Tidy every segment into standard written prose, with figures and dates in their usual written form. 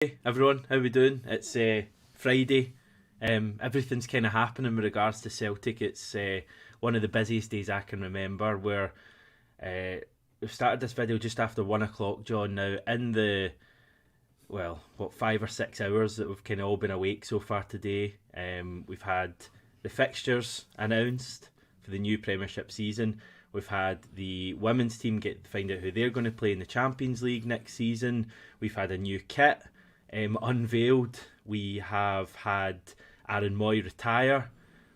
Hey everyone, how we doing? It's Friday. Everything's kind of happening with regards to Celtic. It's one of the busiest days I can remember. We've started this video just after 1 o'clock, John. Now, in the 5 or 6 hours that we've kind of all been awake so far today, we've had the fixtures announced for the new Premiership season. We've had the women's team find out who they're going to play in the Champions League next season. We've had a new kit unveiled. We have had Aaron Mooy retire.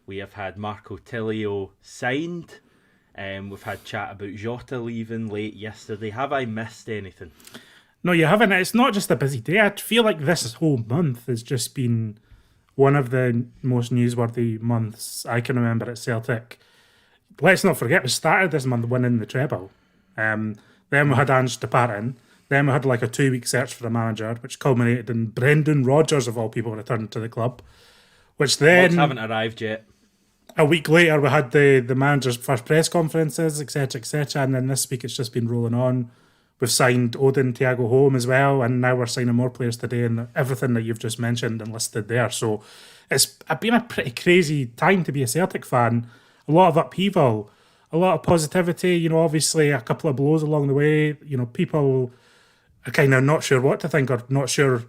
We have had Marco Tilio signed. We've had chat about Jota leaving late yesterday. Have I missed anything? No, you haven't. It's not just a busy day. I feel like this whole month has just been one of the most newsworthy months I can remember at Celtic. Let's not forget, we started this month winning the treble. Then we had Ange departing. Then we had like a 2-week search for a manager, which culminated in Brendan Rodgers, of all people, returning to the club. Which then Lots haven't arrived yet. a week later, we had the manager's first press conferences, etc., etc. And then this week, it's just been rolling on. We've signed Odin, Thiago Home as well, and now we're signing more players today, and everything that you've just mentioned and listed there. So it's been a pretty crazy time to be a Celtic fan. A lot of upheaval, a lot of positivity. You know, obviously a couple of blows along the way. You know, people are kind of not sure what to think or not sure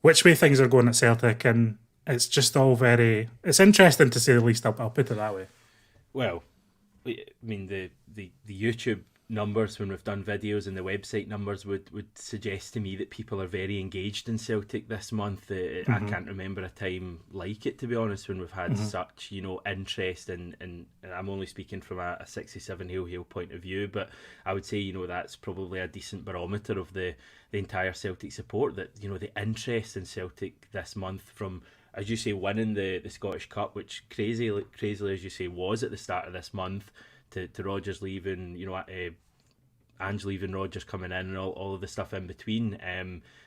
which way things are going at Celtic, and it's just all it's interesting to say the least. I'll put it that way. Well, I mean the YouTube numbers when we've done videos and the website numbers would suggest to me that people are very engaged in Celtic this month. I can't remember a time like it, to be honest, when we've had such interest and I'm only speaking from a 67 Hill point of view, but I would say that's probably a decent barometer of the entire Celtic support, that the interest in Celtic this month, from, as you say, winning the Scottish Cup, which crazily as you say was at the start of this month, to Rodgers leaving, Ange leaving, Rodgers coming in, and all of the stuff in between.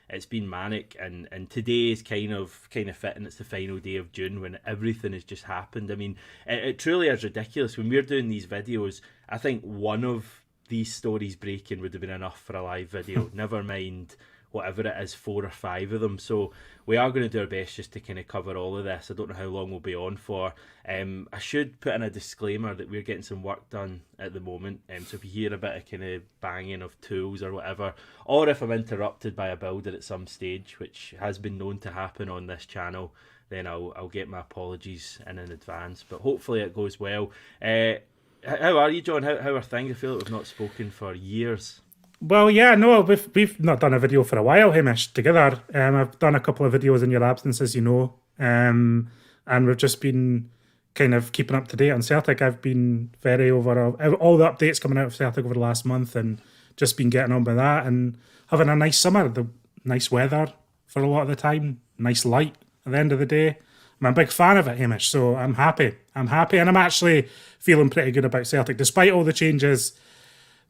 It's been manic, and today is kind of fitting. It's the final day of June when everything has just happened. I mean, it truly is ridiculous. When we're doing these videos, I think one of these stories breaking would have been enough for a live video. Never mind whatever it is, 4 or 5 of them. So we are going to do our best just to kind of cover all of this. I don't know how long we'll be on for. I should put in a disclaimer that we're getting some work done at the moment. So if you hear a bit of kind of banging of tools or whatever, or if I'm interrupted by a builder at some stage, which has been known to happen on this channel, then I'll get my apologies in advance. But hopefully it goes well. How are you, John? How are things? I feel like we've not spoken for years. Well, yeah, no, we've not done a video for a while, Hamish, together. I've done a couple of videos in your absence, as you know, and we've just been kind of keeping up to date on Celtic. I've been very over all the updates coming out of Celtic over the last month, and just been getting on with that and having a nice summer. The nice weather for a lot of the time, nice light at the end of the day. I'm a big fan of it, Hamish, so I'm happy. And I'm actually feeling pretty good about Celtic, despite all the changes.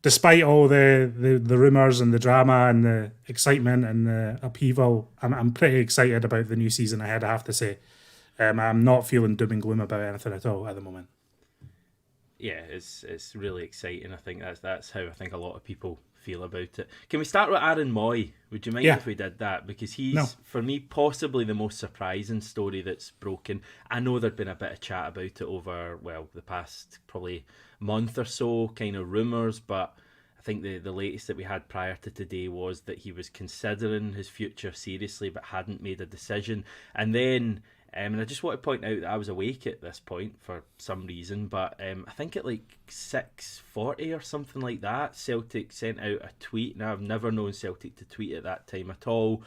Despite all the rumours and the drama and the excitement and the upheaval, I'm pretty excited about the new season ahead, I have to say. I'm not feeling doom and gloom about anything at all at the moment. Yeah, it's really exciting. I think that's how I think a lot of people feel about it. Can we start with Aaron Mooy? Would you mind if we did that? Because he's, for me, possibly the most surprising story that's broken. I know there'd been a bit of chat about it over, the past probably month or so, kind of rumours, but I think the latest that we had prior to today was that he was considering his future seriously but hadn't made a decision. And then and I just want to point out that I was awake at this point for some reason, but I think at like 6:40 or something like that, Celtic sent out a tweet. Now, I've never known Celtic to tweet at that time at all,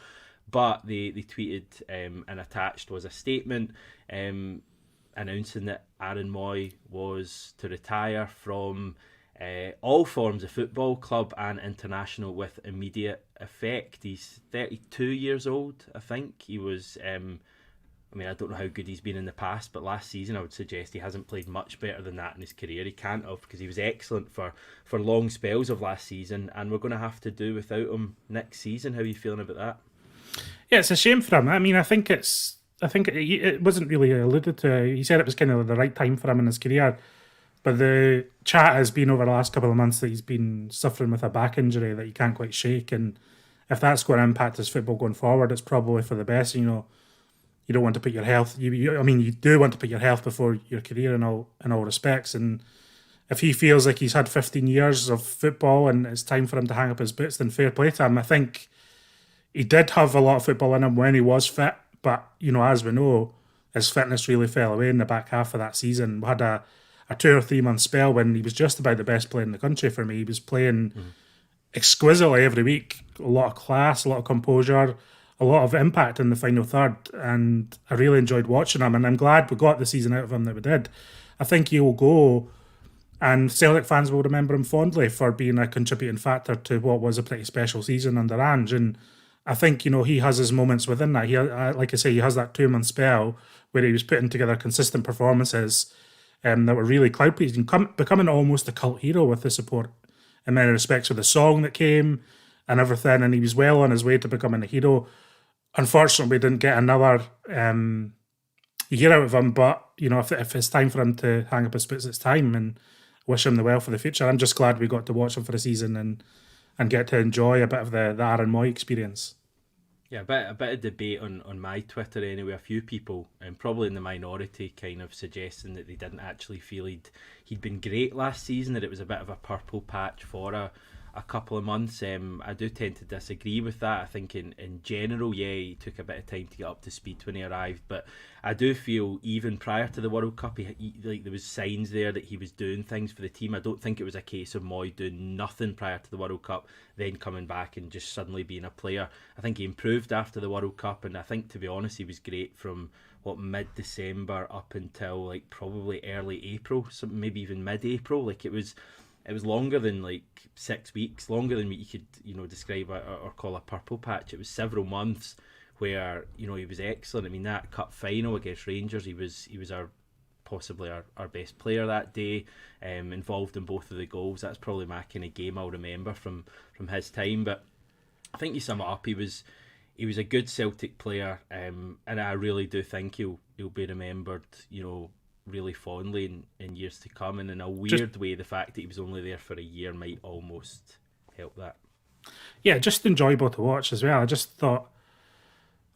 but they tweeted, and attached was a statement announcing that Aaron Mooy was to retire from all forms of football, club and international, with immediate effect. He's 32 years old, I think. He was... I don't know how good he's been in the past, but last season I would suggest he hasn't played much better than that in his career. He can't have, because he was excellent for long spells of last season, and we're going to have to do without him next season. How are you feeling about that? Yeah, it's a shame for him. I mean, I think it wasn't really alluded to. He said it was kind of the right time for him in his career, but the chat has been over the last couple of months that he's been suffering with a back injury that he can't quite shake, and if that's going to impact his football going forward, it's probably for the best. You know, you don't want to put your health. I mean, you do want to put your health before your career in all respects. And if he feels like he's had 15 years of football and it's time for him to hang up his boots, then fair play to him. I think he did have a lot of football in him when he was fit, but you know, as we know, his fitness really fell away in the back half of that season. We had a 2 or 3 month spell when he was just about the best player in the country for me. He was playing exquisitely every week, a lot of class, a lot of composure, a lot of impact in the final third, and I really enjoyed watching him, and I'm glad we got the season out of him that we did. I think he will go, and Celtic fans will remember him fondly for being a contributing factor to what was a pretty special season under Ange. And I think, you know, he has his moments within that. He, like I say, he has that 2 month spell where he was putting together consistent performances that were really cloud pleasing, becoming almost a cult hero with the support in many respects with the song that came and everything. And he was well on his way to becoming a hero. Unfortunately, we didn't get another year out of him. But you know, if it's time for him to hang up his boots, it's time. And wish him the well for the future. I'm just glad we got to watch him for a season and get to enjoy a bit of the Aaron Mooy experience. Yeah, a bit of debate on my Twitter anyway. A few people, and probably in the minority, kind of suggesting that they didn't actually feel he'd been great last season, that it was a bit of a purple patch for a couple of months. I do tend to disagree with that. I think in general, yeah, he took a bit of time to get up to speed when he arrived, but I do feel even prior to the World Cup, he like there was signs there that he was doing things for the team. I don't think it was a case of Mooy doing nothing prior to the World Cup, then coming back and just suddenly being a player. I think he improved after the World Cup, and I think, to be honest, he was great from mid-December up until like probably early April, maybe even mid-April. Like it was longer than like 6 weeks, longer than what you could, you know, describe or call a purple patch. It was several months where, you know, he was excellent. I mean, that cup final against Rangers, he was possibly our best player that day, involved in both of the goals. That's probably my kind of game I'll remember from his time. But I think you sum it up, he was a good Celtic player, and I really do think he'll be remembered, you know, really fondly in years to come. And in a weird way, the fact that he was only there for a year might almost help that. Yeah, just enjoyable to watch as well. I just thought,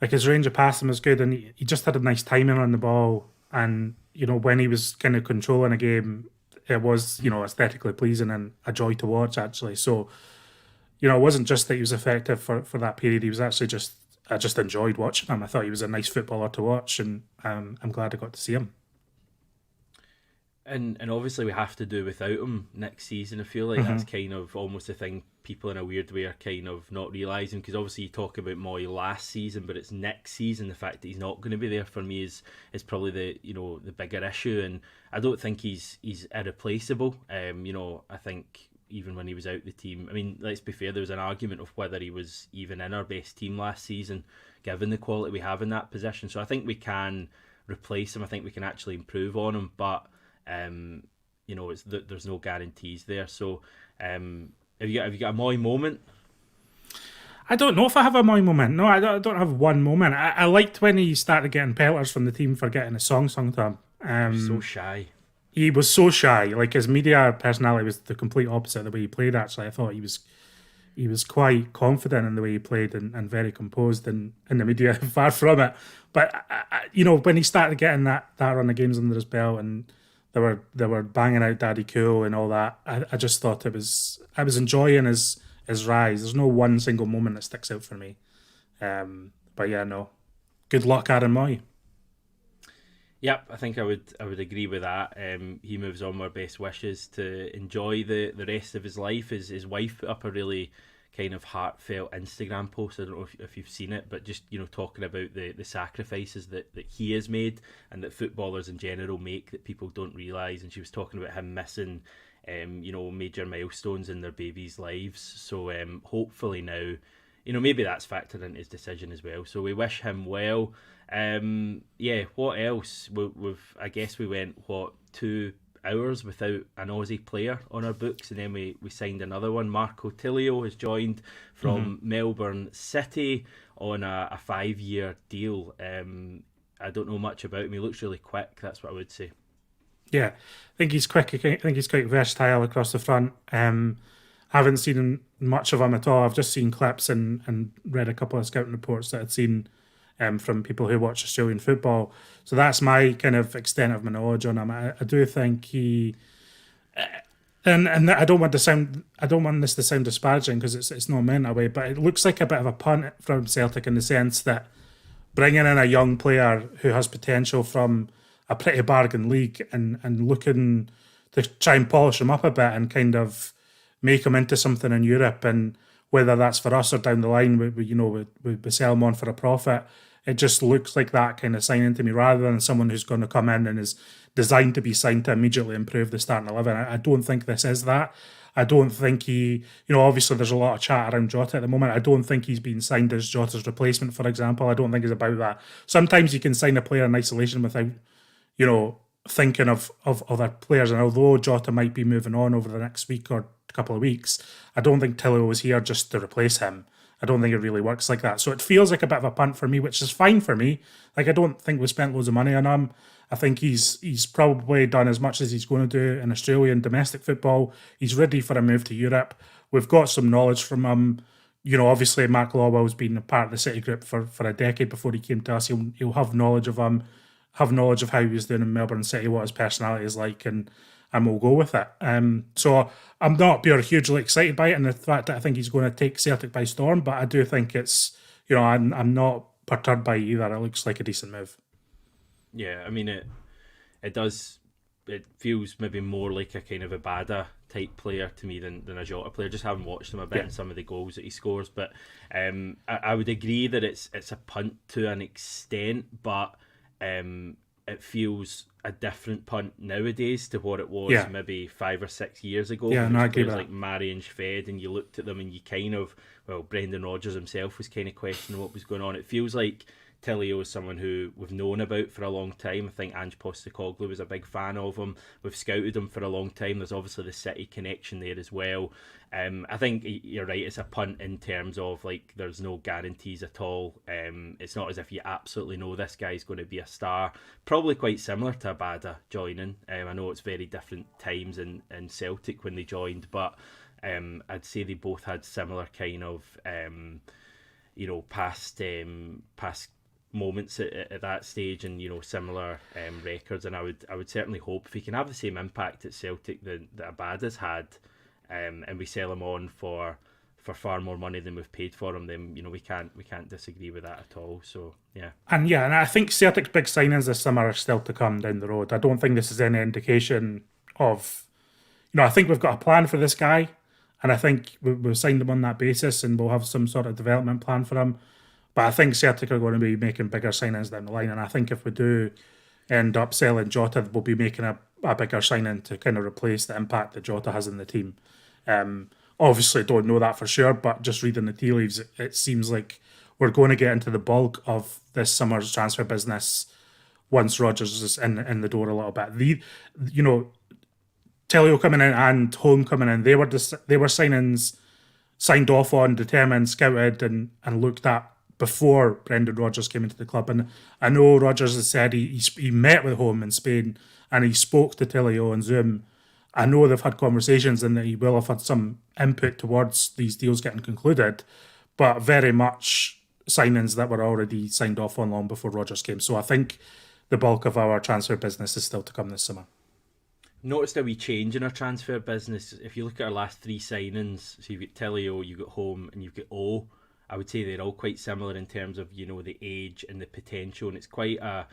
like, his range of passing was good, and he just had a nice timing on the ball. And, you know, when he was kind of controlling a game, it was, you know, aesthetically pleasing and a joy to watch, actually. So, you know, it wasn't just that he was effective for that period. He was actually I just enjoyed watching him. I thought he was a nice footballer to watch, and I'm glad I got to see him. And obviously we have to do without him next season. I feel like that's kind of almost a thing people in a weird way are kind of not realising, because obviously you talk about Mooy last season, but it's next season. The fact that he's not going to be there for me is probably the bigger issue. And I don't think he's irreplaceable. You know, I think even when he was out the team, I mean, let's be fair, there was an argument of whether he was even in our best team last season, given the quality we have in that position. So I think we can replace him. I think we can actually improve on him, but you know, there's no guarantees there. So, have you got a Mooy moment? I don't know if I have a Mooy moment. No, I don't have one moment. I liked when he started getting pelters from the team for getting a song sung to him. So shy. He was so shy. Like, his media personality was the complete opposite of the way he played. Actually, I thought he was quite confident in the way he played and very composed in the media. Far from it. But you know, when he started getting that run of games under his belt, and they were banging out Daddy Cool and all that, I just thought I was enjoying his rise. There's no one single moment that sticks out for me. But yeah, no. Good luck, Aaron Mooy. Yep, I think I would agree with that. He moves on with best wishes to enjoy the rest of his life. His wife put up a really kind of heartfelt Instagram post. I don't know if you've seen it, but just, you know, talking about the sacrifices that he has made and that footballers in general make that people don't realise. And she was talking about him missing you know, major milestones in their babies' lives. So hopefully now, you know, maybe that's factored into his decision as well. So we wish him well. Yeah, what else? I guess we went 2 hours without an Aussie player on our books, and then we signed another one. Marco Tilio has joined from Melbourne City on a 5-year deal. I don't know much about him. He looks really quick, that's what I would say. Yeah, I think he's quick. I think he's quite versatile across the front. Haven't seen much of him at all. I've just seen clips and read a couple of scouting reports that I'd seen from people who watch Australian football. So that's my kind of extent of my knowledge on him. I do think he, and I don't want this to sound disparaging because it's not meant that way, but it looks like a bit of a punt from Celtic in the sense that bringing in a young player who has potential from a pretty bargain league and looking to try and polish him up a bit and kind of make him into something in Europe, and whether that's for us or down the line, we sell him on for a profit. It just looks like that kind of signing to me, rather than someone who's going to come in and is designed to be signed to immediately improve the starting 11. I don't think this is that. I don't think he, obviously there's a lot of chat around Jota at the moment. I don't think he's been signed as Jota's replacement, for example. I don't think it's about that. Sometimes you can sign a player in isolation without, thinking of other players. And although Jota might be moving on over the next week or couple of weeks, I don't think Tilio was here just to replace him. I don't think it really works like that. So it feels like a bit of a punt for me, which is fine for me. Like, I don't think we spent loads of money on him. I think he's probably done as much as he's going to do in Australian domestic football. He's ready for a move to Europe. We've got some knowledge from him. Obviously Mark Lawwell's been a part of the City group for a decade before he came to us. He'll have knowledge of him, have knowledge of how he was doing in Melbourne City, what his personality is like, and we'll go with it. So I'm not hugely excited by it, and the fact that I think he's going to take Celtic by storm, but I do think it's, I'm not perturbed by it either. It looks like a decent move. Yeah, I mean, it does, it feels maybe more like a kind of a Bada type player to me than a Jota player. Just having watched him a bit in some of the goals that he scores, but I would agree that it's a punt to an extent, but it feels a different punt nowadays to what it was maybe 5 or 6 years ago. Yeah, no, I agree with that. Like Mari and Shved, and you looked at them and you kind of, Brendan Rodgers himself was kind of questioning what was going on. It feels like Tilio is someone who we've known about for a long time. I think Ange Postecoglou was a big fan of him. We've scouted him for a long time. There's obviously the City connection there as well. I think you're right, it's a punt in terms of like there's no guarantees at all. It's not as if you absolutely know this guy's going to be a star. Probably quite similar to Abada joining. I know it's very different times in Celtic when they joined, but I'd say they both had similar kind of past moments at that stage, and similar records. And I would certainly hope if he can have the same impact at Celtic that Abada's had, and we sell him on for far more money than we've paid for him, then we can't disagree with that at all. So yeah, and I think Celtic's big signings this summer are still to come down the road. I don't think this is any indication of, I think we've got a plan for this guy, and I think we've signed him on that basis, and we'll have some sort of development plan for him. But I think Celtic are going to be making bigger signings down the line, and I think if we do end up selling Jota, we'll be making a bigger signing to kind of replace the impact that Jota has in the team. Obviously, don't know that for sure, but just reading the tea leaves, it seems like we're going to get into the bulk of this summer's transfer business once Rodgers is in the door a little bit. Tilio coming in and Home coming in, they were signings signed off on, determined, scouted, and looked at before Brendan Rodgers came into the club. And I know Rodgers has said he met with Home in Spain and he spoke to Tilio on Zoom. I know they've had conversations and that he will have had some input towards these deals getting concluded, but very much signings that were already signed off on long before Rodgers came. So I think the bulk of our transfer business is still to come this summer. Noticed a wee change in our transfer business. If you look at our last 3 signings, so you've got Tilio, you've got Home, and you've got O, I would say they're all quite similar in terms of, the age and the potential, and it's quite a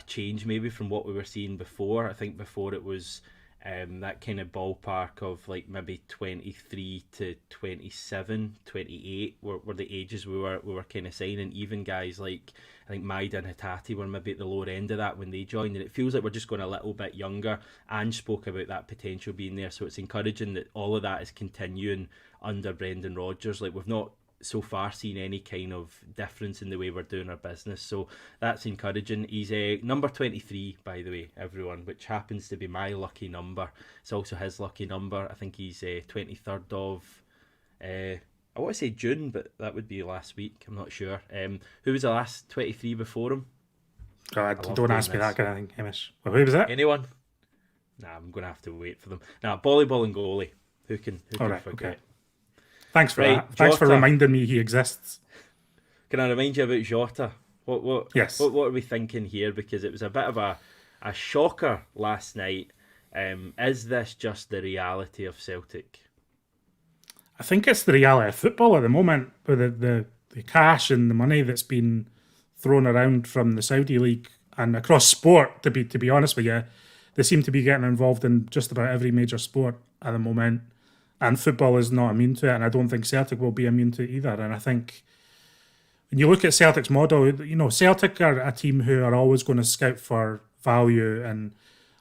change maybe from what we were seeing before. I think before it was that kind of ballpark of like maybe 23 to 27, 28 were the ages we were kind of signing. Even guys like, I think Maida and Hattati were maybe at the lower end of that when they joined, and it feels like we're just going a little bit younger. Ange spoke about that potential being there, so it's encouraging that all of that is continuing under Brendan Rodgers. Like, we've not so far seen any kind of difference in the way we're doing our business, so that's encouraging. He's number 23, by the way, everyone, which happens to be my lucky number. It's also his lucky number. I think he's 23rd of I want to say June, but that would be last week, I'm not sure. Who was the last 23 before him? God, don't ask me that kind of thing, Hamish. Well, who was that? Anyone? Nah, I'm going to have to wait for them. Now, volleyball and goalie. Who can forget? Okay. Thanks for Right, that. Thanks for Jota. reminding me he exists. Can I remind you about Jota? Yes. What are we thinking here? Because it was a bit of a shocker last night. Is this just the reality of Celtic? I think it's the reality of football at the moment, with the cash and the money that's been thrown around from the Saudi league and across sport. To be honest with you, they seem to be getting involved in just about every major sport at the moment, and football is not immune to it. And I don't think Celtic will be immune to it either. And I think when you look at Celtic's model, Celtic are a team who are always going to scout for value and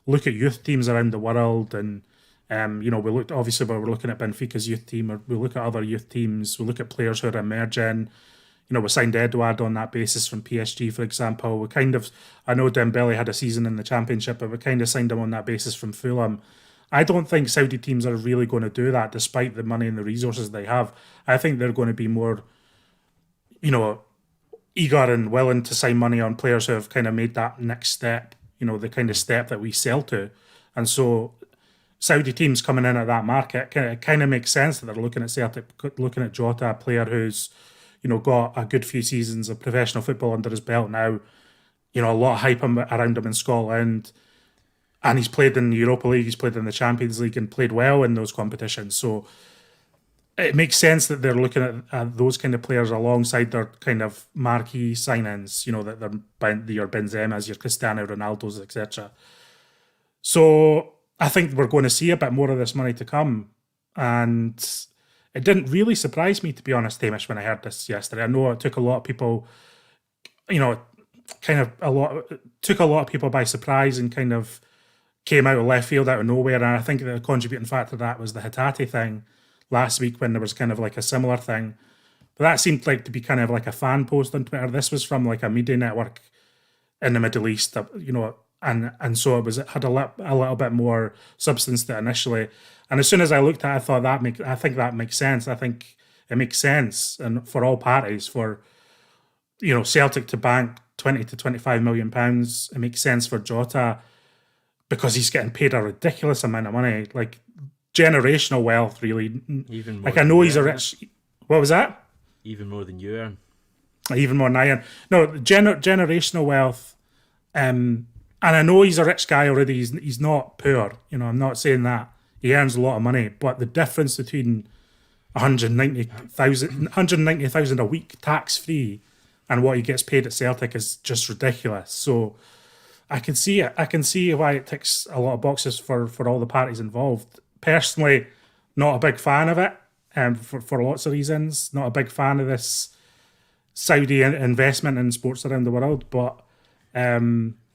look at youth teams around the world. And we looked obviously, but we're looking at Benfica's youth team, or we look at other youth teams. We look at players who are emerging. We signed Edouard on that basis from PSG, for example. I know Dembele had a season in the Championship, but we kind of signed him on that basis from Fulham. I don't think Saudi teams are really going to do that, despite the money and the resources they have. I think they're going to be more, eager and willing to sign money on players who have kind of made that next step, the kind of step that we sell to. And so Saudi teams coming in at that market, it kind of makes sense that they're looking at Celtic, looking at Jota, a player who's, got a good few seasons of professional football under his belt now. A lot of hype around him in Scotland. And he's played in the Europa League, he's played in the Champions League and played well in those competitions. So it makes sense that they're looking at those kind of players alongside their kind of marquee signings, that they're your Benzemas, your Cristiano Ronaldos, etc. So I think we're going to see a bit more of this money to come. And it didn't really surprise me, to be honest, Hamish, when I heard this yesterday. I know it took a lot of people, took a lot of people by surprise and kind of came out of left field, out of nowhere. And I think the contributing factor to that was the Hatate thing last week, when there was kind of like a similar thing. But that seemed like to be kind of like a fan post on Twitter. This was from like a media network in the Middle East, and so it had a little bit more substance to it initially. And as soon as I looked at it, I thought I think that makes sense. I think it makes sense, and for all parties, for Celtic to bank £20 to £25 million, it makes sense for Jota because he's getting paid a ridiculous amount of money, like generational wealth, really. Even more like I know he's a rich. What was that? Even more than you earn. Even more than I earn. No, generational wealth. And I know he's a rich guy already. He's not poor. I'm not saying that. He earns a lot of money, but the difference between 190,000 a week tax free and what he gets paid at Celtic is just ridiculous. So I can see it. I can see why it ticks a lot of boxes for all the parties involved. Personally, not a big fan of it, for lots of reasons. Not a big fan of this Saudi investment in sports around the world, but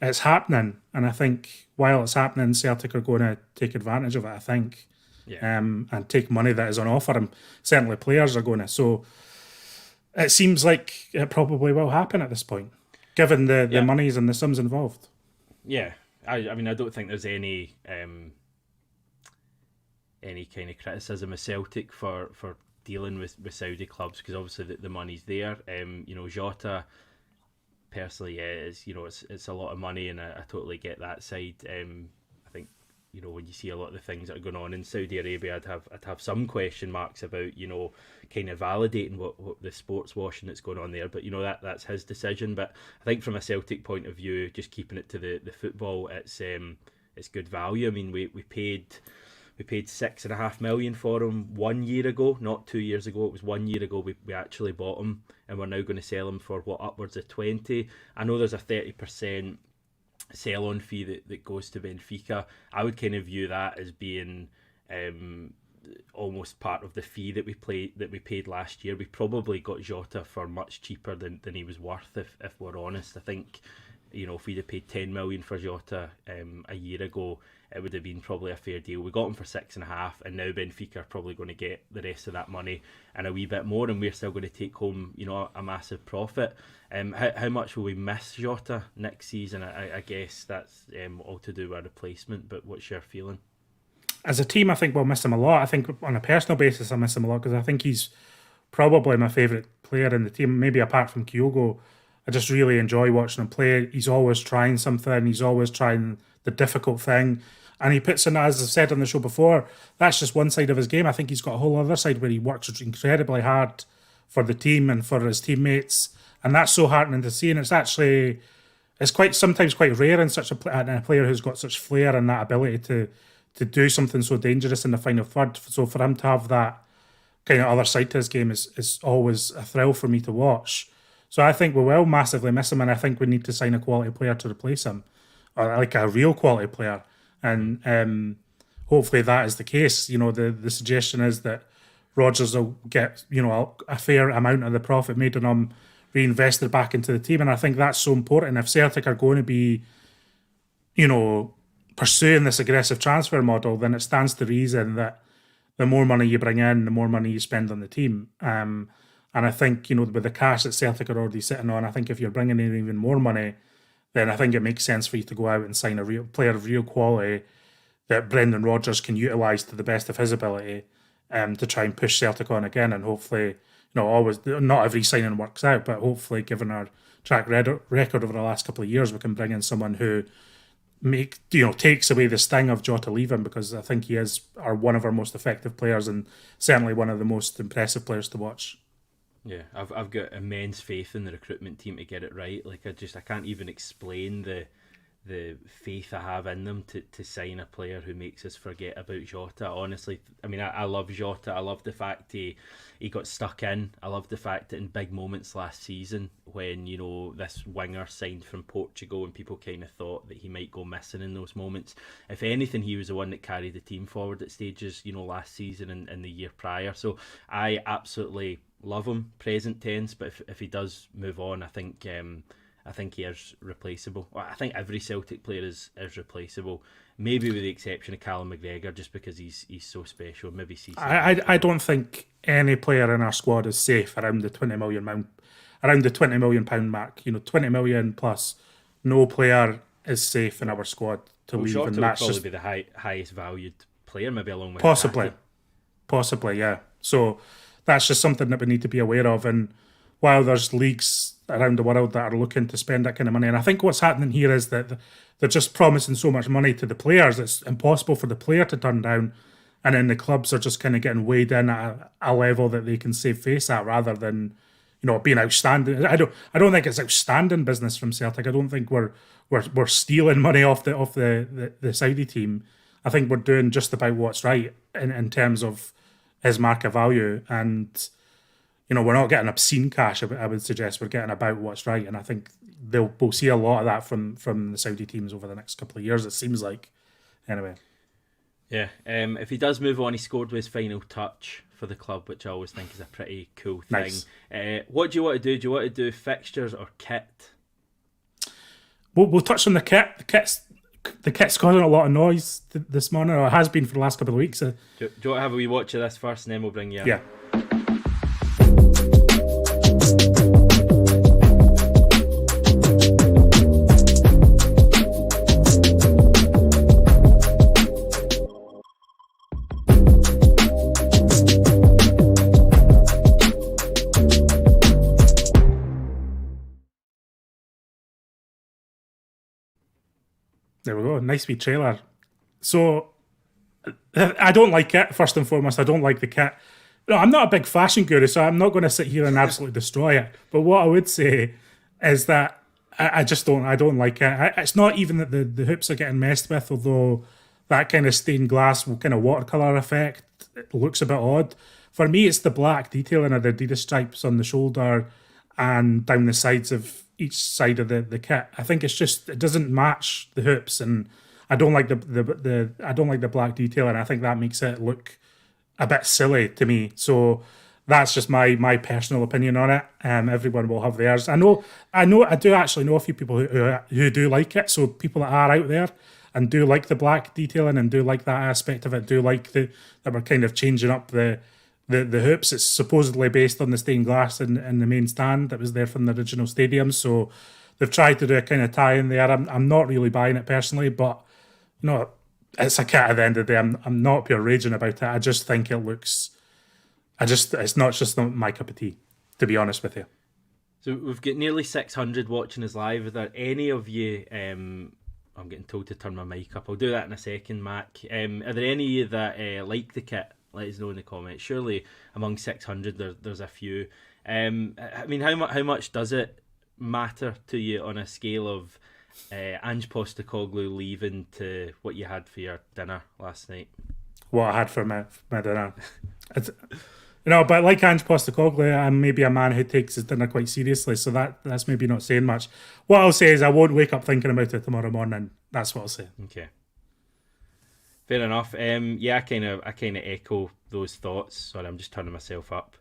it's happening, and I think while it's happening, Celtic are going to take advantage of it. I think, and take money that is on offer, and certainly players are going to. So it seems like it probably will happen at this point, given the monies and the sums involved. Yeah, I mean, I don't think there's any kind of criticism of Celtic for dealing with Saudi clubs, because obviously the money's there. Jota, personally, it's a lot of money, and I totally get that side. I think when you see a lot of the things that are going on in Saudi Arabia, I'd have some question marks about kind of validating what the sports washing that's going on there. But that's his decision. But I think from a Celtic point of view, just keeping it to the football, it's good value. I mean, we paid $6.5 million for him 1 year ago, not 2 years ago. It was 1 year ago we actually bought him, and we're now going to sell him for upwards of 20. I know there's a 30% sell-on fee that goes to Benfica. I would kind of view that as being almost part of the fee that we paid last year. We probably got Jota for much cheaper than he was worth, if we're honest. I think if we'd have paid 10 million for Jota a year ago, it would have been probably a fair deal. We got him for 6.5, and now Benfica are probably going to get the rest of that money and a wee bit more, and we're still going to take home a massive profit. How much will we miss Jota next season? I guess that's all to do with a replacement, but what's your feeling? As a team, I think we'll miss him a lot. I think on a personal basis, I miss him a lot because I think he's probably my favourite player in the team, maybe apart from Kyogo. I just really enjoy watching him play. He's always trying something. He's always trying the difficult thing. And he puts in, as I've said on the show before, that's just one side of his game. I think he's got a whole other side where he works incredibly hard for the team and for his teammates. And that's so heartening to see. And it's sometimes quite rare in such a player who's got such flair and that ability to do something so dangerous in the final third. So for him to have that kind of other side to his game is always a thrill for me to watch. So I think we will massively miss him, and I think we need to sign a quality player to replace him, or like a real quality player. And hopefully that is the case. The suggestion is that Rodgers will get a fair amount of the profit made on him reinvested back into the team, and I think that's so important. If Celtic are going to be, pursuing this aggressive transfer model, then it stands to reason that the more money you bring in, the more money you spend on the team. And I think, with the cash that Celtic are already sitting on, I think if you're bringing in even more money, then I think it makes sense for you to go out and sign a real player of real quality that Brendan Rodgers can utilise to the best of his ability to try and push Celtic on again. And hopefully, always, not every signing works out, but hopefully, given our track record over the last couple of years, we can bring in someone who takes away the sting of Jota leaving, because I think he is one of our most effective players and certainly one of the most impressive players to watch. Yeah, I've got immense faith in the recruitment team to get it right. Like I can't even explain the faith I have in them to sign a player who makes us forget about Jota. Honestly, I mean, I love Jota. I love the fact he got stuck in. I love the fact that in big moments last season when, this winger signed from Portugal and people kind of thought that he might go missing in those moments. If anything, he was the one that carried the team forward at stages, last season and the year prior. So I absolutely love him, present tense, but if he does move on, I think he is replaceable. Well, I think every Celtic player is replaceable, maybe with the exception of Callum McGregor, just because he's so special. Maybe CC. I don't think any player in our squad is safe around the £20 million mark. 20 million plus, no player is safe in our squad to leave. Jota and would that's probably just be the highest valued player, maybe along with possibly, yeah. So that's just something that we need to be aware of. And while there's leagues around the world that are looking to spend that kind of money, and I think what's happening here is that they're just promising so much money to the players, it's impossible for the player to turn down, and then the clubs are just kind of getting weighed in at a level that they can save face at, rather than being outstanding. I don't think it's outstanding business from Celtic. I don't think we're stealing money off the Saudi team. I think we're doing just about what's right in terms of his market value, and we're not getting obscene cash. I would suggest we're getting about what's right, and I think we'll see a lot of that from the Saudi teams over the next couple of years, it seems like. Anyway. Yeah, if he does move on, he scored with his final touch for the club, which I always think is a pretty cool thing. Nice. What do you want to do? Do you want to do fixtures or kit? We'll touch on the kit. The kit's causing a lot of noise this morning, or it has been for the last couple of weeks. Do you want to have a wee watch of this first, and then we'll bring you up? Yeah. There we go. Nice wee trailer. So, I don't like it, first and foremost. I don't like the kit. No, I'm not a big fashion guru, so I'm not going to sit here and absolutely destroy it. But what I would say is that I don't like it. It's not even that the hoops are getting messed with, although that kind of stained glass kind of watercolour effect, it looks a bit odd. For me, it's the black detailing of the Adidas stripes on the shoulder and down the sides of each side of the kit. I think it doesn't match the hoops, and I don't like the black detail, and I think that makes it look a bit silly to me. So that's just my personal opinion on it. Everyone will have theirs. I do actually know a few people who do like it. So people that are out there and do like the black detailing and do like that aspect of it, do like that we're kind of changing up the hoops. It's supposedly based on the stained glass in the main stand that was there from the original stadium. So they've tried to do a kind of tie in there. I'm not really buying it personally, but it's a kit at the end of the day. I'm not pure raging about it. I just think it looks. It's not my cup of tea, to be honest with you. So we've got nearly 600 watching us live. Are there any of you I'm getting told to turn my mic up. I'll do that in a second, Mac. Are there any that like the kit? Let us know in the comments. Surely among 600 there's a few. I mean, how much does it matter to you on a scale of Ange Postecoglou leaving to what you had for your dinner last night? What I had for my dinner. But like Ange Postecoglou, I'm maybe a man who takes his dinner quite seriously, so that's maybe not saying much. What I'll say is I won't wake up thinking about it tomorrow morning. That's what I'll say. Okay. Fair enough. I kind of echo those thoughts. Sorry, I'm just turning myself up.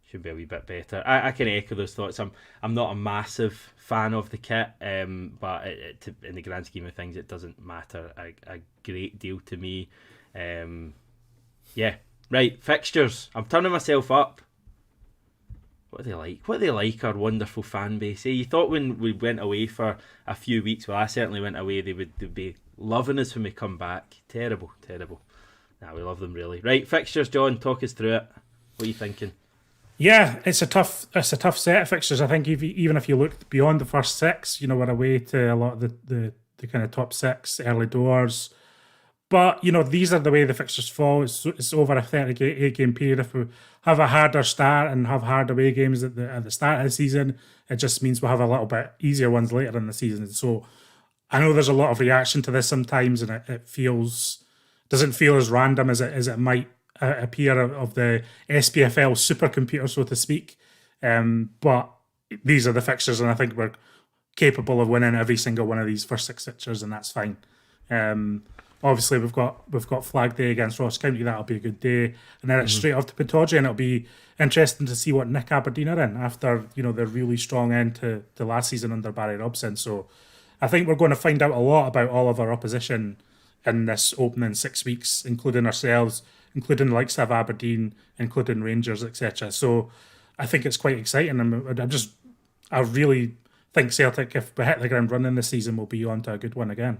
Should be a wee bit better. I kind of echo those thoughts. I'm not a massive fan of the kit, but in the grand scheme of things, it doesn't matter a great deal to me. Right, fixtures. I'm turning myself up. What are they like? What are they like, our wonderful fan base? You thought when we went away for a few weeks, well, I certainly went away, they'd be loving us when we come back. Terrible. Nah, we love them, really. Right, fixtures, John, talk us through it. What are you thinking? Yeah, it's a tough set of fixtures. I think even if you look beyond the first six, we're away to a lot of the kind of top six early doors. But, these are the way the fixtures fall. It's over a 38-game period. If we have a harder start and have hard away games at the start of the season, it just means we'll have a little bit easier ones later in the season. So I know there's a lot of reaction to this sometimes, and it doesn't feel as random as it might appear of the SPFL supercomputer, so to speak. But these are the fixtures, and I think we're capable of winning every single one of these first six fixtures, and that's fine. Obviously, we've got Flag Day against Ross County. That'll be a good day, and then it's straight off to Pittodrie, and it'll be interesting to see what Nick Aberdeen are in after their really strong end to last season under Barry Robson. So, I think we're going to find out a lot about all of our opposition in this opening 6 weeks, including ourselves, including the likes of Aberdeen, including Rangers, etc. So, I think it's quite exciting, and I really think Celtic, if we hit the ground running this season, will be on to a good one again.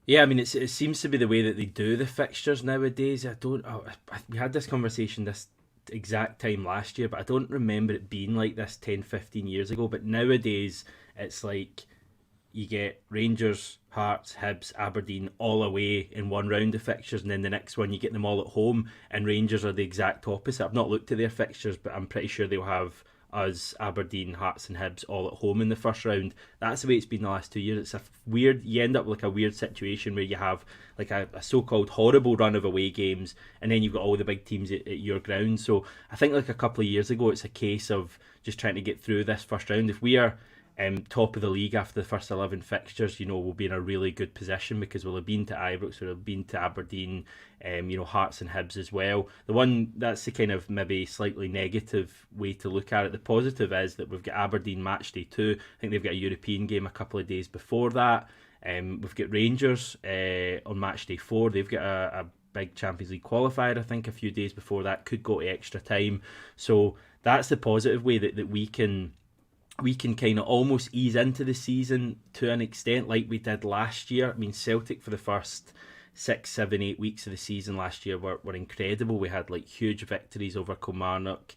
Yeah, I mean, it seems to be the way that they do the fixtures nowadays. We had this conversation this exact time last year, but I don't remember it being like this 10, 15 years ago. But nowadays, it's like you get Rangers, Hearts, Hibs, Aberdeen all away in one round of fixtures, and then the next one you get them all at home, and Rangers are the exact opposite. I've not looked at their fixtures, but I'm pretty sure they'll have us, Aberdeen, Hearts and Hibs all at home in the first round. That's the way it's been the last 2 years. It's you end up with like a weird situation where you have like a so-called horrible run of away games, and then you've got all the big teams at your ground. So I think like a couple of years ago, it's a case of just trying to get through this first round. If we are top of the league after the first 11 fixtures, we'll be in a really good position because we'll have been to Ibrox, we'll have been to Aberdeen, Hearts and Hibs as well. The one that's the kind of maybe slightly negative way to look at it. The positive is that we've got Aberdeen match day 2. I think they've got a European game a couple of days before that. We've got Rangers on match day 4. They've got a big Champions League qualifier, I think, a few days before that. Could go to extra time. So that's the positive way that we can kind of almost ease into the season to an extent like we did last year. I mean, Celtic for the first 6, 7, 8 weeks of the season last year were incredible. We had like huge victories over Kilmarnock,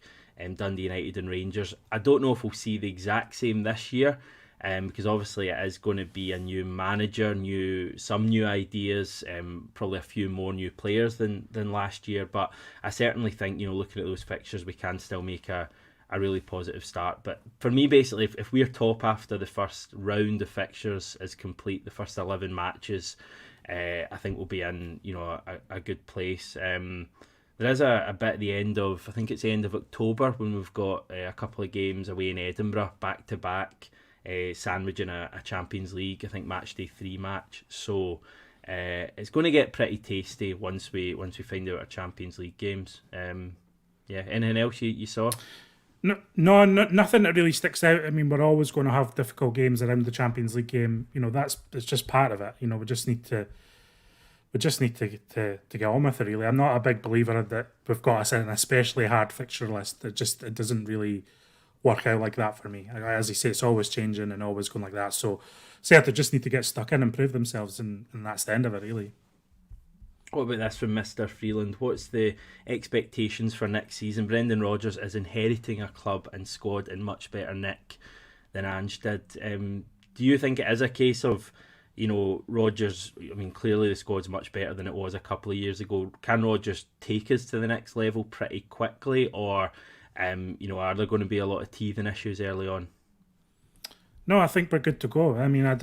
Dundee United and Rangers. I don't know if we'll see the exact same this year, because obviously it is going to be a new manager, some new ideas, probably a few more new players than last year. But I certainly think, looking at those fixtures, we can still make a really positive start. But for me, basically, if we're top after the first round of fixtures is complete, the first 11 matches, I think we'll be in a good place. There is a bit at the end of, I think it's the end of October, when we've got a couple of games away in Edinburgh back to back, sandwiching a Champions League, I think match day 3 match. So it's going to get pretty tasty once we find out our Champions League games. Anything else you saw? No, nothing that really sticks out. I mean, we're always going to have difficult games around the Champions League game. It's just part of it. We just need to get on with it. Really, I'm not a big believer that we've got an especially hard fixture list. It doesn't really work out like that for me. As you say, it's always changing and always going like that. So, Celtic just need to get stuck in and prove themselves, and that's the end of it, really. What about this from Mr. Freeland? What's the expectations for next season? Brendan Rodgers is inheriting a club and squad in much better nick than Ange did. Do you think it is a case of, Rodgers? I mean, clearly the squad's much better than it was a couple of years ago. Can Rodgers take us to the next level pretty quickly, or, are there going to be a lot of teething issues early on? No, I think we're good to go. I mean,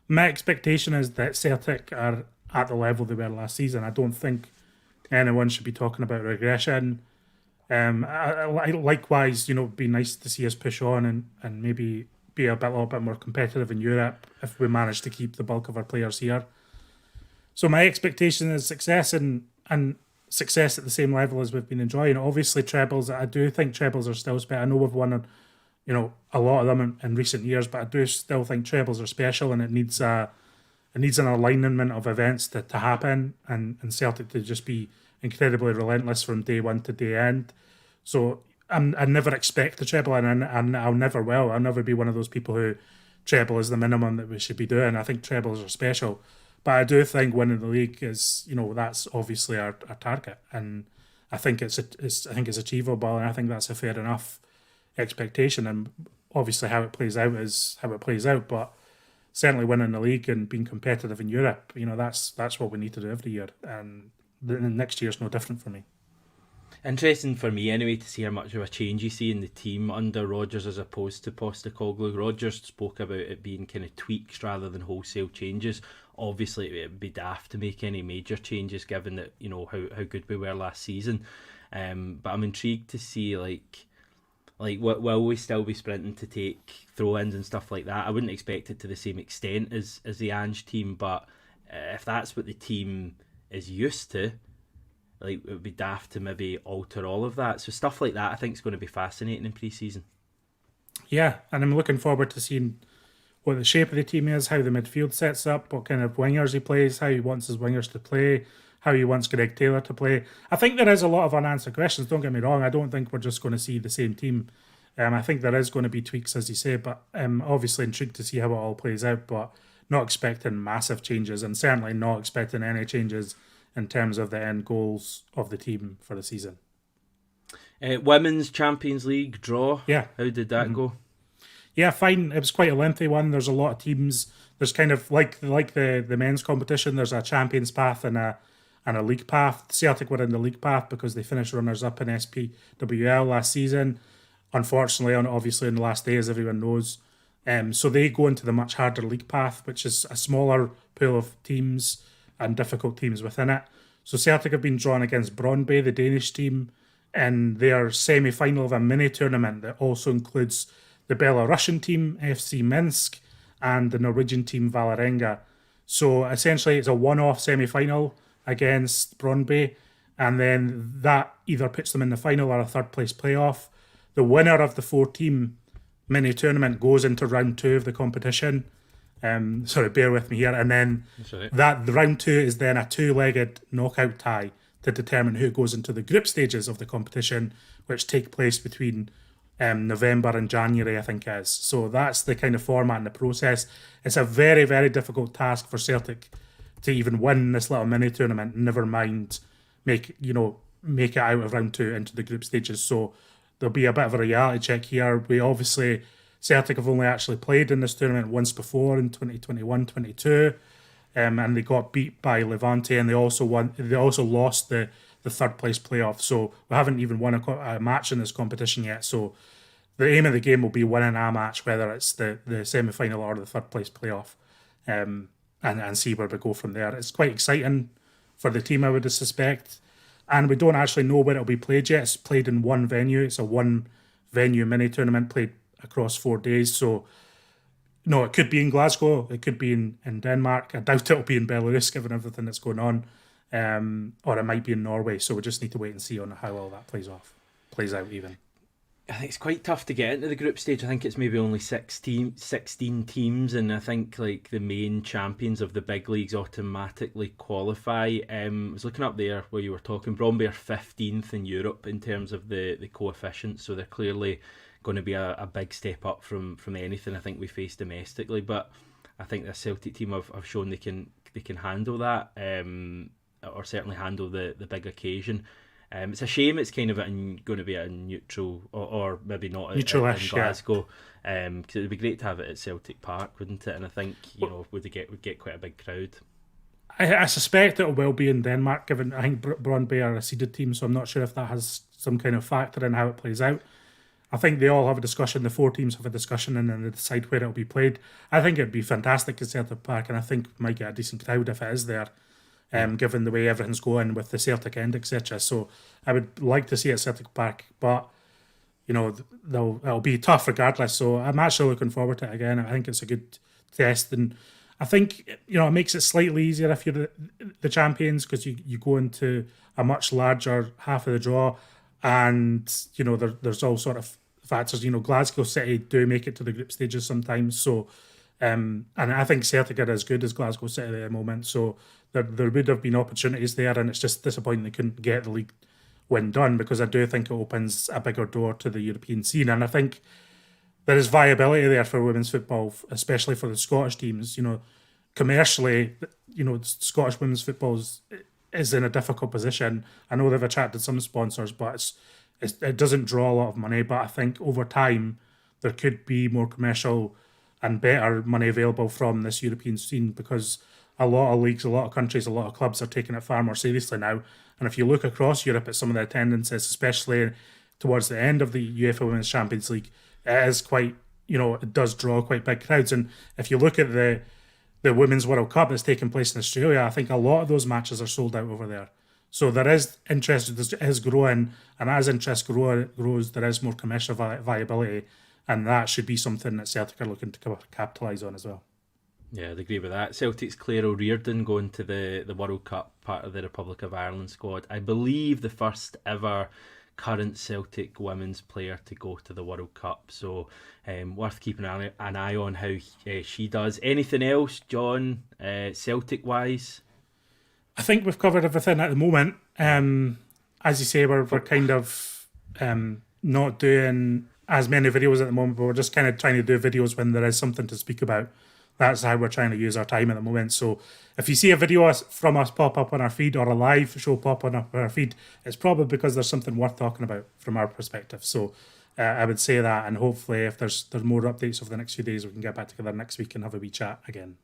my expectation is that Celtic are at the level they were last season. I don't think anyone should be talking about regression. Likewise, it'd be nice to see us push on and maybe be a little bit more competitive in Europe if we manage to keep the bulk of our players here. So my expectation is success and success at the same level as we've been enjoying. Obviously, trebles. I do think trebles are still special. I know we've won, a lot of them in recent years, but I do still think trebles are special, and it needs an alignment of events to happen, and Celtic to just be incredibly relentless from day one to day end. So I never expect the treble, and I'll never will. I'll never be one of those people who treble is the minimum that we should be doing. I think trebles are special, but I do think winning the league is, that's obviously our target, and I think it's achievable, and I think that's a fair enough expectation. And obviously, how it plays out is how it plays out, but certainly winning the league and being competitive in Europe, that's what we need to do every year, and the next year's no different for me. Interesting for me anyway to see how much of a change you see in the team under Rodgers as opposed to Postecoglou. Rodgers spoke about it being kind of tweaks rather than wholesale changes. Obviously, it would be daft to make any major changes given that how good we were last season. But I'm intrigued to see like will we still be sprinting to take throw-ins and stuff like that? I wouldn't expect it to the same extent as the Ange team, but if that's what the team is used to, it would be daft to maybe alter all of that. So stuff like that I think is going to be fascinating in pre-season. Yeah, and I'm looking forward to seeing what the shape of the team is, how the midfield sets up, what kind of wingers he plays, how he wants his wingers to play, how he wants Greg Taylor to play. I think there is a lot of unanswered questions, don't get me wrong. I don't think we're just going to see the same team. I think there is going to be tweaks, as you say, but obviously intrigued to see how it all plays out, but not expecting massive changes, and certainly not expecting any changes in terms of the end goals of the team for the season. Women's Champions League draw. Yeah. How did that go? Yeah, fine. It was quite a lengthy one. There's a lot of teams. There's kind of like the men's competition. There's a Champions path and a league path. Celtic were in the league path because they finished runners up in SPWL last season. Unfortunately, obviously in the last day, as everyone knows. So they go into the much harder league path, which is a smaller pool of teams and difficult teams within it. So Celtic have been drawn against Brøndby, the Danish team, in their semi-final of a mini-tournament that also includes the Belarusian team, FC Minsk, and the Norwegian team, Vålerenga. So essentially it's a one-off semi-final against Brøndby, and then that either puts them in the final or a third-place playoff. The winner of the four-team mini-tournament goes into round two of the competition. Sorry, bear with me here. And then the round two is then a two-legged knockout tie to determine who goes into the group stages of the competition, which take place between November and January, I think it is. So that's the kind of format and the process. It's a very, very difficult task for Celtic to even win this little mini-tournament, never mind make it out of round two into the group stages. So there'll be a bit of a reality check here. Celtic have only actually played in this tournament once before in 2021-22, and they got beat by Levante, and they also lost the third place playoff. So we haven't even won a match in this competition yet. So the aim of the game will be winning a match, whether it's the semi-final or the third place playoff, and see where we go from there. It's quite exciting for the team, I would suspect. And we don't actually know where it'll be played yet. It's played in one venue. It's a one-venue mini-tournament played across 4 days. So, no, it could be in Glasgow. It could be in Denmark. I doubt it'll be in Belarus, given everything that's going on. Or it might be in Norway. So we just need to wait and see on how all that plays out even. I think it's quite tough to get into the group stage. I think it's maybe only 16 teams, and I think the main champions of the big leagues automatically qualify. I was looking up there where you were talking. Brøndby are 15th in Europe in terms of the coefficient, so they're clearly going to be a big step up from anything I think we face domestically. But I think the Celtic team have shown they can handle that, or certainly handle the big occasion. It's a shame it's kind of going to be a neutral, or maybe not in Neutral-ish, Glasgow, because it would be great to have it at Celtic Park, wouldn't it? And I think would get quite a big crowd. I suspect it will be in Denmark, given I think Brøndby are a seeded team, so I'm not sure if that has some kind of factor in how it plays out. I think they all have a discussion, the 4 teams have a discussion, and then they decide where it'll be played. I think it'd be fantastic at Celtic Park, and I think we might get a decent crowd if it is there, given the way everything's going with the Celtic end, etc. So I would like to see it at Celtic Park, but it'll be tough regardless. So I'm actually looking forward to it again. I think it's a good test, and I think it makes it slightly easier if you're the champions, because you go into a much larger half of the draw, and there's all sort of factors. Glasgow City do make it to the group stages sometimes, so and I think Celtic are as good as Glasgow City at the moment. So there would have been opportunities there, and it's just disappointing they couldn't get the league win done, because I do think it opens a bigger door to the European scene, and I think there is viability there for women's football, especially for the Scottish teams. Commercially, Scottish women's football is in a difficult position. I know they've attracted some sponsors, but it doesn't draw a lot of money. But I think over time there could be more commercial and better money available from this European scene, because a lot of leagues, a lot of countries, a lot of clubs are taking it far more seriously now. And if you look across Europe at some of the attendances, especially towards the end of the UEFA Women's Champions League, it is quite, it does draw quite big crowds. And if you look at the Women's World Cup that's taking place in Australia, I think a lot of those matches are sold out over there. So there is interest, there is growing, and as interest grows, there is more commercial viability, and that should be something that Celtic are looking to capitalise on as well. Yeah, I'd agree with that. Celtic's Claire O'Riordan going to the World Cup, part of the Republic of Ireland squad. I believe the first ever current Celtic women's player to go to the World Cup. So worth keeping an eye on how she does. Anything else, John, Celtic-wise? I think we've covered everything at the moment. As you say, we're kind of not doing as many videos at the moment, but we're just kind of trying to do videos when there is something to speak about. That's how we're trying to use our time at the moment. So if you see a video from us pop up on our feed, or a live show pop on our feed, it's probably because there's something worth talking about from our perspective. So I would say that, and hopefully if there's more updates over the next few days, we can get back together next week and have a wee chat again.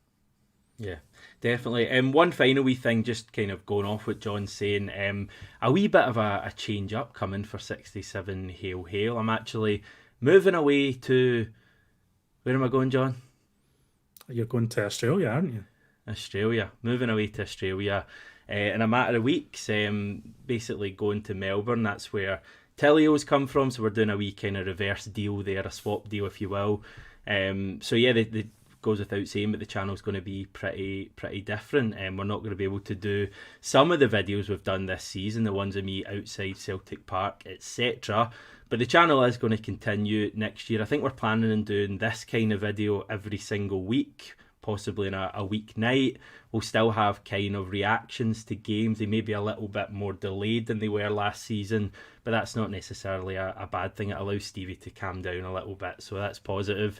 Yeah, definitely. One final wee thing, just kind of going off what John's saying, a wee bit of a change up coming for 67 Hail Hail. I'm actually moving away to... Where am I going, John? You're going to Australia, aren't you? Australia. Moving away to Australia in a matter of weeks. Basically going to Melbourne. That's where Tilio's come from. So we're doing a wee kind of reverse deal there, a swap deal, if you will. So yeah, it goes without saying, but the channel's going to be pretty different. We're not going to be able to do some of the videos we've done this season, the ones of me outside Celtic Park, etc. But the channel is going to continue next year. I think we're planning on doing this kind of video every single week, possibly in a weeknight. We'll still have kind of reactions to games. They may be a little bit more delayed than they were last season, but that's not necessarily a bad thing. It allows Stevie to calm down a little bit, so that's positive.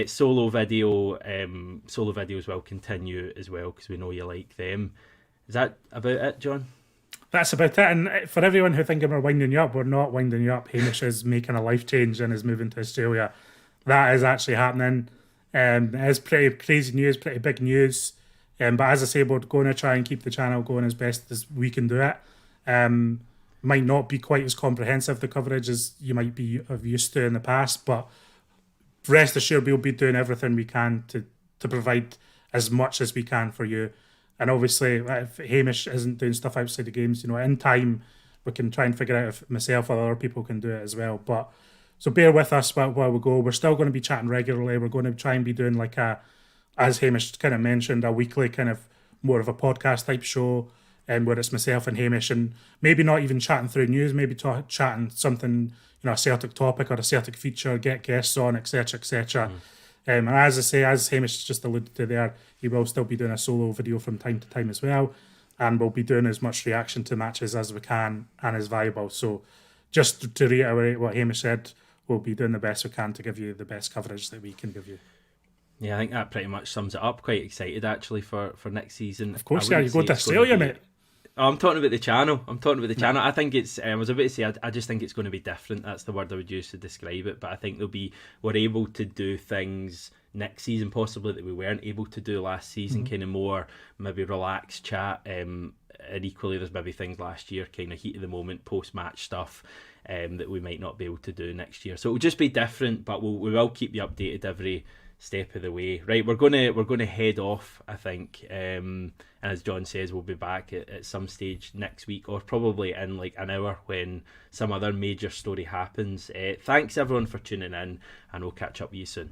Solo videos will continue as well, because we know you like them. Is that about it, John? That's about it. And for everyone who thinking we're winding you up, we're not winding you up. Hamish is making a life change and is moving to Australia. That is actually happening. It is pretty crazy news, pretty big news. But as I say, we're going to try and keep the channel going as best as we can do it. Might not be quite as comprehensive, the coverage, as you might be used to in the past, but rest assured we'll be doing everything we can to provide as much as we can for you. And obviously, if Hamish isn't doing stuff outside the games, in time, we can try and figure out if myself or other people can do it as well. But so bear with us while we go. We're still going to be chatting regularly. We're going to try and be doing as Hamish kind of mentioned, a weekly kind of more of a podcast type show, and where it's myself and Hamish, and maybe not even chatting through news, maybe chatting something, a Celtic topic or a Celtic feature, get guests on, etc., etc. And as I say, as Hamish just alluded to there, he will still be doing a solo video from time to time as well, and we'll be doing as much reaction to matches as we can and as viable. So just to reiterate what Hamish said, we'll be doing the best we can to give you the best coverage that we can give you. Yeah, I think that pretty much sums it up. Quite excited actually for next season. Of course, yeah, you go to Australia, mate. I'm talking about the channel. I think it's. I was about to say. I just think it's going to be different. That's the word I would use to describe it. But I think we're able to do things next season possibly that we weren't able to do last season. Kind of more maybe relaxed chat. And equally, there's maybe things last year, kind of heat of the moment, post match stuff. That we might not be able to do next year. So it will just be different. But we will keep you updated every step of the way. Right, we're gonna head off, I think, and as John says, we'll be back at some stage next week, or probably in like an hour when some other major story happens. Thanks everyone for tuning in, and we'll catch up with you soon.